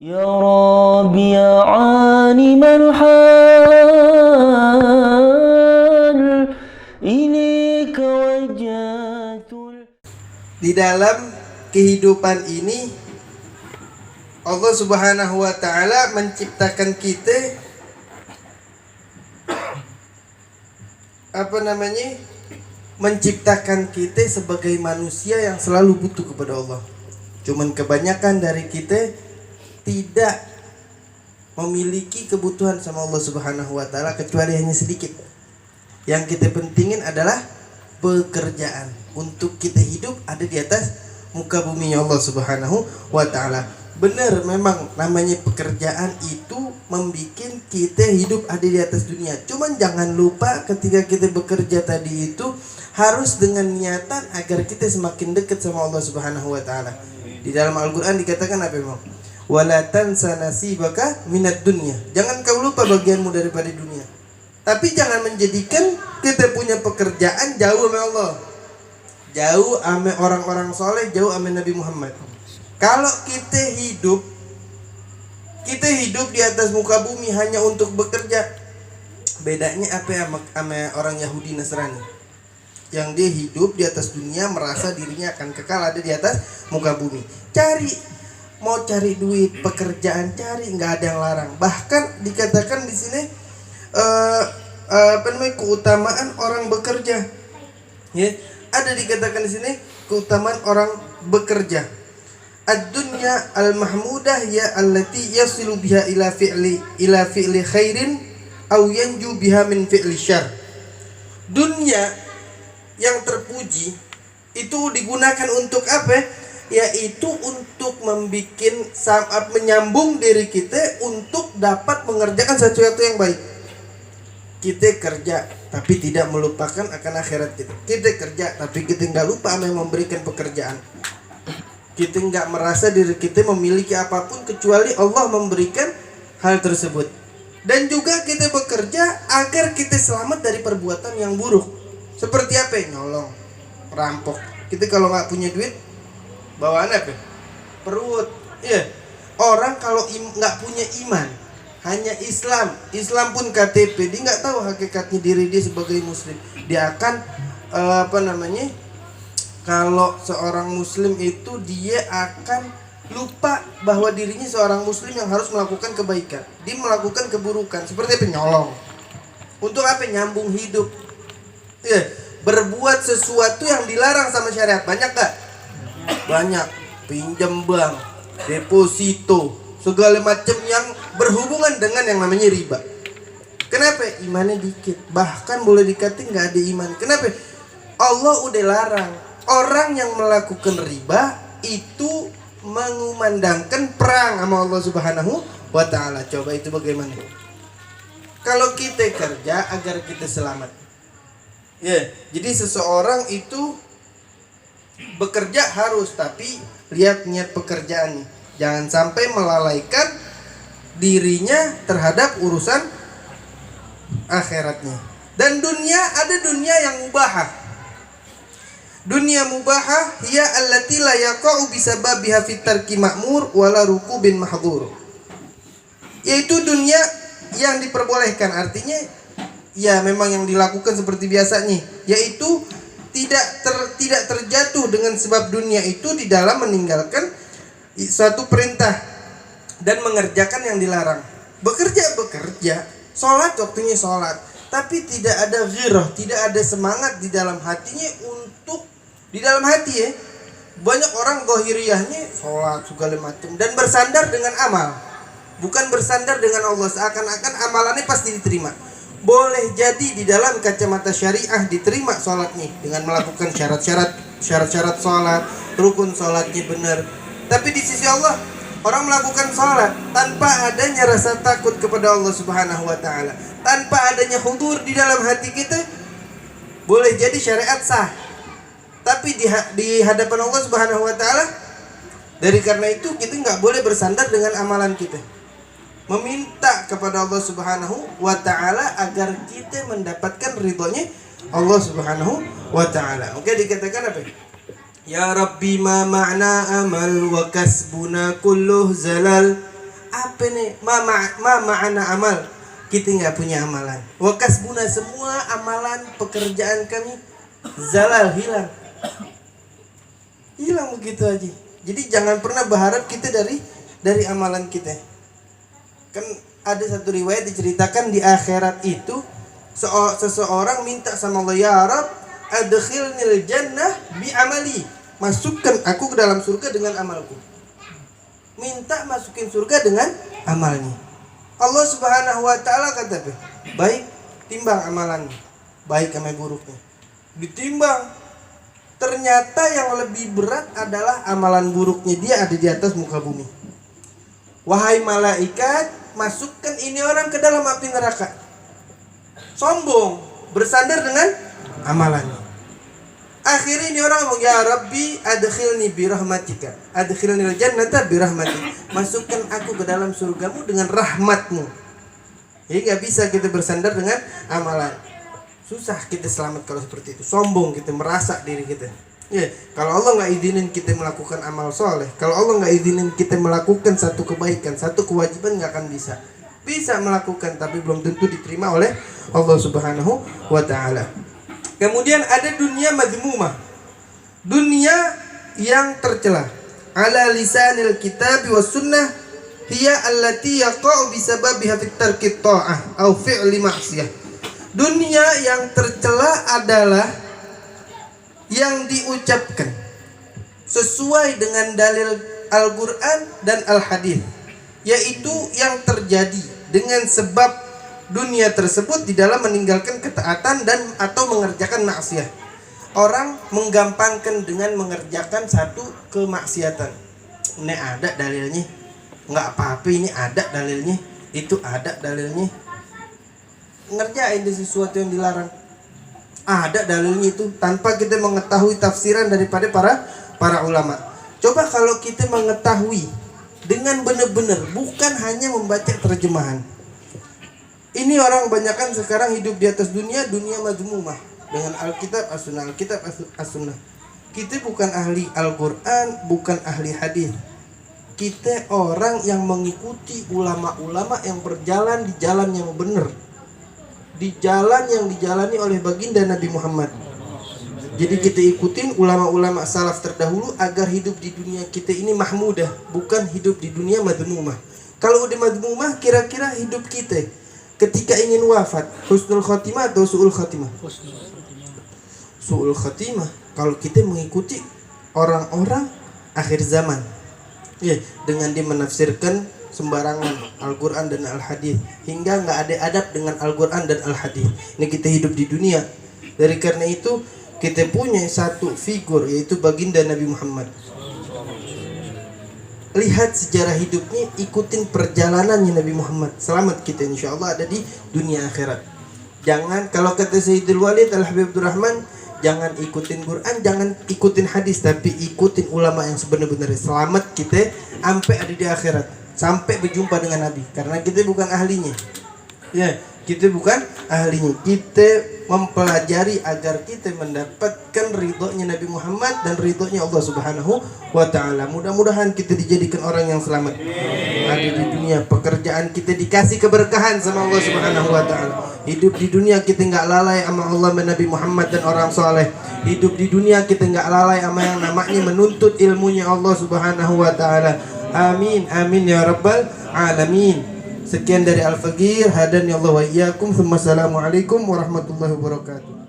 يا رب يا عالم الحال إليك وجهت. Di dalam kehidupan ini Allah Subhanahu wa taala menciptakan kita menciptakan kita sebagai manusia yang selalu butuh kepada Allah. Cuman kebanyakan dari kita tidak memiliki kebutuhan sama Allah Subhanahu wa taala kecuali hanya sedikit. Yang kita pentingin adalah pekerjaan. Untuk kita hidup ada di atas muka bumi Allah Subhanahu wa taala. Benar, memang namanya pekerjaan itu membuat kita hidup ada di atas dunia. Cuman jangan lupa ketika kita bekerja tadi itu harus dengan niatan agar kita semakin dekat sama Allah Subhanahu wa taala. Di dalam Al-Qur'an dikatakan apa memang? Wala tansa nasibaka minad dunya. Jangan kau lupa bagianmu daripada dunia. Tapi jangan menjadikan kita punya pekerjaan jauh sama Allah, jauh sama orang-orang soleh, jauh sama Nabi Muhammad. Kalau kita hidup di atas muka bumi hanya untuk bekerja, bedanya apa ya sama orang Yahudi Nasrani yang dia hidup di atas dunia merasa dirinya akan kekal ada di atas muka bumi. Mau cari duit, pekerjaan cari, nggak ada yang larang. Bahkan dikatakan di sini keutamaan orang bekerja. Ya, ada dikatakan di sini keutamaan orang bekerja. Ad-dunya al-mahmudah ya allati yasilu biha ila fi'li khairin aw yanju biha min fi'li syarr. Dunia yang terpuji itu digunakan untuk apa? Yaitu untuk menyambung diri kita untuk dapat mengerjakan sesuatu yang baik. Kita kerja tapi tidak melupakan akan akhirat kita. Kita kerja tapi kita nggak lupa sama yang memberikan pekerjaan. Kita nggak merasa diri kita memiliki apapun kecuali Allah memberikan hal tersebut. Dan juga kita bekerja agar kita selamat dari perbuatan yang buruk. Seperti apa? Nyolong, perampok. Kita kalau nggak punya duit, bawaan apa? Perut. Iya. Orang kalau nggak punya iman, hanya Islam pun KTP, dia nggak tahu hakikatnya diri dia sebagai muslim. Dia akan kalau seorang muslim itu dia akan lupa bahwa dirinya seorang muslim yang harus melakukan kebaikan. Dia melakukan keburukan seperti penyolong. Untuk apa? Nyambung hidup. Ya, berbuat sesuatu yang dilarang sama syariat. Banyak gak? Banyak. Pinjam bank, deposito, segala macam yang berhubungan dengan yang namanya riba. Kenapa? Imannya dikit. Bahkan boleh dikatakan gak ada iman. Kenapa? Allah udah larang. Orang yang melakukan riba itu mengumandangkan perang sama Allah Subhanahu wa taala. Coba itu bagaimana? Kalau kita kerja agar kita selamat. Ya, jadi seseorang itu bekerja harus, tapi lihat niat pekerjaannya. Jangan sampai melalaikan dirinya terhadap urusan akhiratnya. Dan ada dunia yang mubahah. Dunia mubahah hiya allati la yaqa'u bisababiha fit tarki ma'mur wala rukubin mahdhur. Yaitu dunia yang diperbolehkan, artinya ya memang yang dilakukan seperti biasanya, yaitu tidak terjatuh dengan sebab dunia itu di dalam meninggalkan suatu perintah dan mengerjakan yang dilarang. Bekerja, sholat waktunya sholat, tapi tidak ada ghirah, tidak ada semangat di dalam hatinya di dalam hati ya. Banyak orang gohiriyahnya sholat segala macam dan bersandar dengan amal, bukan bersandar dengan Allah, seakan-akan amalannya pasti diterima. Boleh jadi di dalam kacamata syariah diterima sholatnya dengan melakukan syarat-syarat sholat, rukun sholatnya benar. Tapi di sisi Allah, orang melakukan sholat tanpa adanya rasa takut kepada Allah Subhanahu wa taala, tanpa adanya hudur di dalam hati kita, boleh jadi syariat sah, tapi di hadapan Allah Subhanahu wa taala, dari karena itu kita nggak boleh bersandar dengan amalan kita. Meminta kepada Allah Subhanahu wa taala agar kita mendapatkan ridhonya Allah Subhanahu wa taala. Oke, dikatakan apa? Ya Rabbi ma ma'na amal wa kasbuna kulluh zalal Apa nih? Ma'ana amal. Kita nggak punya amalan. Wa kasbuna, semua amalan pekerjaan kami zalal, hilang. Hilang begitu aja. Jadi jangan pernah berharap kita dari amalan kita. Kan ada satu riwayat diceritakan di akhirat itu seseorang minta sama Allah, ya Rab, adkhilnil jannah bi amali. Masukkan aku ke dalam surga dengan amalku. Minta masukin surga dengan amalnya. Allah Subhanahu wa taala kata, baik, timbang amalannya, baik sama buruknya. Ditimbang. Ternyata yang lebih berat adalah amalan buruknya dia ada di atas muka bumi. Wahai malaikat, masukkan ini orang ke dalam api neraka. Sombong, bersandar dengan amalannya. Akhirnya ini orang ngomong, ya Rabbi adkhilni bi rahmatika, adkhilnil jannata bi rahmatik. Masukkan aku ke dalam surgamu dengan rahmatmu. Jadi gak bisa kita bersandar dengan amalan. Susah kita selamat kalau seperti itu. Sombong kita, merasa diri kita. Ya, kalau Allah nggak izinin kita melakukan amal soleh, kalau Allah nggak izinin kita melakukan satu kebaikan, satu kewajiban, nggak akan bisa. Bisa melakukan, tapi belum tentu diterima oleh Allah Subhanahu wa Ta'ala. Kemudian ada dunia madhmumah, dunia yang tercela. Ala lisanil kitab wa sunnah hiya allati yaqa'u bisababiha fit tarki ta'ah au fi'li ma'siyah. Dunia yang tercela adalah yang diucapkan sesuai dengan dalil Al-Quran dan Al-Hadis, yaitu yang terjadi dengan sebab dunia tersebut di dalam meninggalkan ketaatan dan atau mengerjakan maksiat. Orang menggampangkan dengan mengerjakan satu kemaksiatan. Ini ada dalilnya, nggak apa-apa, ini ada dalilnya, itu ada dalilnya. Ngerjain sesuatu yang dilarang, ada dalilnya itu, tanpa kita mengetahui tafsiran daripada para ulama. Coba kalau kita mengetahui dengan benar-benar, bukan hanya membaca terjemahan. Ini orang kebanyakan sekarang hidup di atas dunia madhmumah dengan Alkitab as-sunnah, Alkitab as-sunnah. Kita bukan ahli Al-Quran, bukan ahli hadis. Kita orang yang mengikuti ulama-ulama yang berjalan di jalan yang benar, di jalan yang dijalani oleh baginda Nabi Muhammad. Jadi kita ikutin ulama-ulama salaf terdahulu agar hidup di dunia kita ini mahmudah, bukan hidup di dunia madhmumah. Kalau udah madhmumah, kira-kira hidup kita ketika ingin wafat, husnul khotimah atau su'ul khotimah? Su'ul khotimah. Kalau kita mengikuti orang-orang akhir zaman, ya, dengan dia menafsirkan sembarangan Al-Quran dan Al-Hadis, hingga nggak ada adab dengan Al-Quran dan Al-Hadis. Ini kita hidup di dunia. Dari karena itu kita punya satu figur, yaitu baginda Nabi Muhammad. Lihat sejarah hidupnya, ikutin perjalanannya Nabi Muhammad. Selamat kita insya Allah ada di dunia akhirat. Jangan, kalau kata Sayyidul Walid Al-Habib Abdurrahman, jangan ikutin Quran, jangan ikutin hadis, tapi ikutin ulama yang sebenar-benar. Selamat kita sampai ada di akhirat, sampai berjumpa dengan Nabi. Karena kita bukan ahlinya. Ya, kita bukan ahlinya. Kita mempelajari agar kita mendapatkan ridhonya Nabi Muhammad dan ridhonya Allah Subhanahu wa Ta'ala. Mudah-mudahan kita dijadikan orang yang selamat ada di dunia. Pekerjaan kita dikasih keberkahan sama Allah Subhanahu wa Ta'ala. Hidup di dunia kita nggak lalai sama Allah dan Nabi Muhammad dan orang soleh. Hidup di dunia kita nggak lalai sama yang namanya menuntut ilmunya Allah Subhanahu wa Ta'ala. Amin, amin ya rabbal alamin. Sekian dari Al-Faqir, hadani Allah wa iyyakum. Assalamualaikum warahmatullahi wabarakatuh.